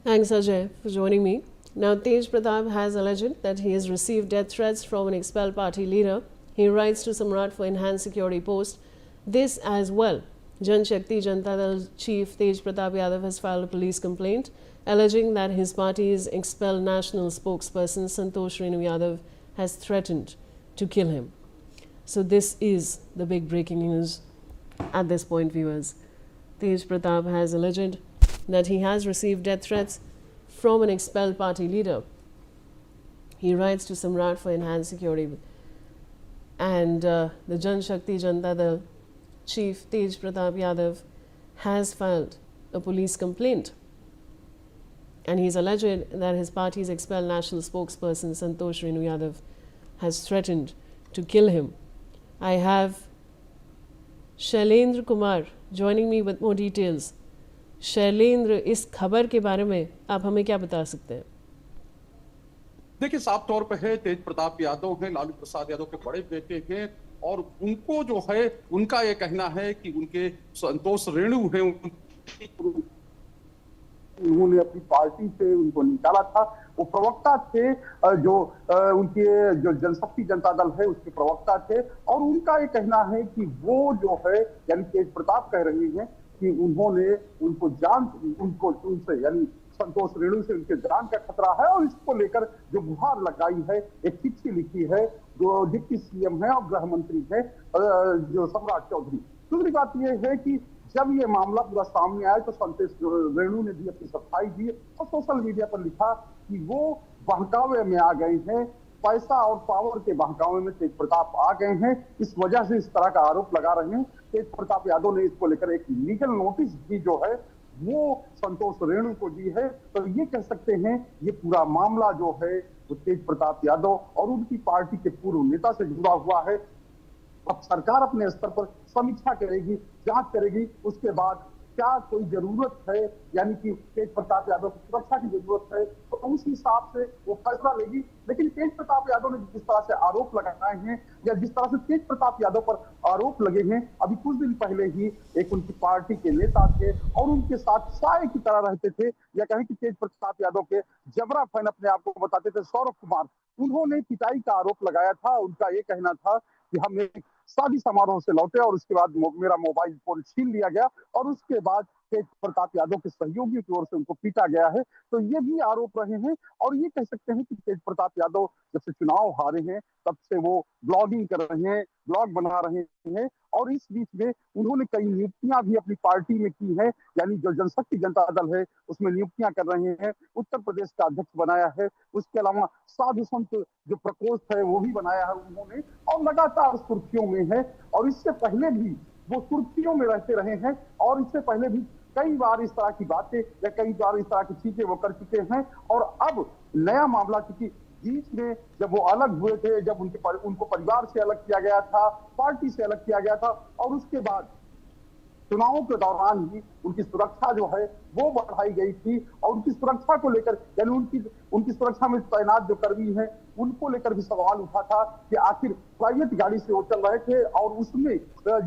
Thanks, Ajay, for joining me. Now, Tej Pratap has alleged that he has received death threats from an expelled party leader. He writes to Samrat for enhanced security post. This as well. Jan Shakti Janata Dal chief Tej Pratap Yadav has filed a police complaint alleging that his party's expelled national spokesperson Santosh Renu Yadav has threatened to kill him. So this is the big breaking news at this point, viewers. Tej Pratap has alleged that he has received death threats from an expelled party leader. He writes to Samrat for enhanced security. And the Jan Shakti Janata Dal chief Tej Pratap Yadav has filed a police complaint. And he's alleged that his party's expelled national spokesperson Santosh Renu Yadav has threatened to kill him. I have Shailendra Kumar joining me with more details. Shailendra, इस खबर के बारे में आप हमें क्या बता सकते हैं? देखिए, साफ तौर पे है तेज प्रताप यादव हैं, लालू प्रसाद यादव के बड़े बेटे हैं और उनको जो है उनका ये कहना है कि उनके संतोष रेणु हैं, उन्होंने अपनी पार्टी से उनको निकाला था। वो प्रवक्ता थे, जो उनके जो जनशक्ति जनता दल है उसके प्रवक्ता थे और उनका ये कहना है कि वो जो है यानी तेज प्रताप कह रहे हैं कि उन्होंने उनको उनसे यानी संतोष रेणु से उनके जान का खतरा है और इसको लेकर जो गुहार लगाई है, एक चिट्ठी लिखी है जो डिप्टी सीएम है और गृह मंत्री है जो सम्राट चौधरी। दूसरी बात यह है कि जब ये मामला पूरा सामने आया तो संतोष रेणु ने भी अपनी सफाई दी और सोशल मीडिया पर लिखा कि वो बहकावे में आ गए हैं, पैसा और पावर के बहकावे में तेज प्रताप आ गए हैं, इस वजह से इस तरह का आरोप लगा रहे हैं। तेज प्रताप यादव ने इसको लेकर एक लीगल नोटिस भी जो है वो संतोष रेणु को दी है। तो ये कह सकते हैं ये पूरा मामला जो है वो तेज प्रताप यादव और उनकी पार्टी के पूर्व नेता से जुड़ा हुआ है। अब सरकार अपने स्तर पर समीक्षा करेगी, जांच करेगी, उसके बाद क्या कोई जरूरत है यानी कि तेज प्रताप यादव की सुरक्षा की जरूरत है तो उस हिसाब से वो फैसला लेगी। लेकिन तेज प्रताप यादव ने जिस तरह से आरोप लगाए हैं या जिस तरह से तेज प्रताप यादव पर आरोप लगे हैं, अभी कुछ दिन पहले ही एक उनकी पार्टी के नेता थे और उनके साथ साय की तरह रहते थे या कहें कि तेज प्रताप यादव के जबरा फैन अपने आप को बताते थे, सौरभ कुमार, उन्होंने पिटाई का आरोप लगाया था। उनका ये कहना था कि हम एक शादी समारोह से लौटे और उसके बाद मेरा मोबाइल फोन छीन लिया गया और उसके बाद तेज प्रताप यादव के सहयोगियों की ओर से उनको पीटा गया है। तो ये भी आरोप रहे हैं और ये कह सकते हैं कि तेज प्रताप यादव जब से चुनाव हारे हैं तब से वो ब्लॉगिंग कर रहे हैं, ब्लॉग बना रहे हैं और इस बीच में उन्होंने कई नियुक्तियां भी अपनी पार्टी में की है, यानी जो जनशक्ति जनता दल है उसमें नियुक्तियां कर रहे हैं। उत्तर प्रदेश का अध्यक्ष बनाया है, उसके अलावा साधु संत जो प्रकोष्ठ है वो भी बनाया है उन्होंने और लगातार सुर्खियों में है और इससे पहले भी वो सुर्खियों में रहते रहे हैं और इससे पहले भी कई बार इस तरह की बातें या कई बार इस तरह की चीजें वो कर चुके हैं। और अब नया मामला, क्योंकि बीच में जब वो अलग हुए थे, जब उनको परिवार से अलग किया गया था, पार्टी से अलग किया गया था और उसके बाद चुनावों के दौरान ही उनकी सुरक्षा जो है वो बढ़ाई गई थी और उनकी सुरक्षा को लेकर यानी उनकी सुरक्षा में तैनात जो कर्मी हैं उनको लेकर भी सवाल उठा था कि आखिर प्राइवेट गाड़ी से वो चल रहे थे और उसमें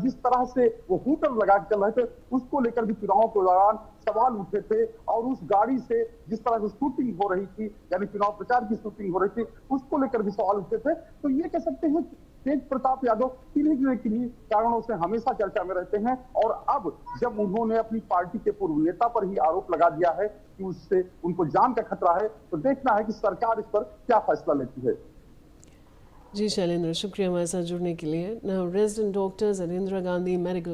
जिस तरह से वो हूटर लगा के चल रहे थे उसको लेकर भी चुनाव के दौरान सवाल उठे थे और उस गाड़ी से जिस तरह से शूटिंग हो रही थी यानी चुनाव प्रचार की शूटिंग हो रही थी उसको लेकर भी सवाल उठे थे। तो ये कह सकते हैं तेज प्रताप यादव किन्हीं कारणों से हमेशा चर्चा में रहते हैं और अब जब उन्होंने अपनी पार्टी के पूर्व नेता पर ही आरोप लगा दिया है कि उससे उनको जान का खतरा है तो देखना है कि सरकार इस पर क्या फैसला लेती है। जी शैलेंद्र, शुक्रिया हमारे साथ जुड़ने के लिए। Now resident doctors at Indira Gandhi medical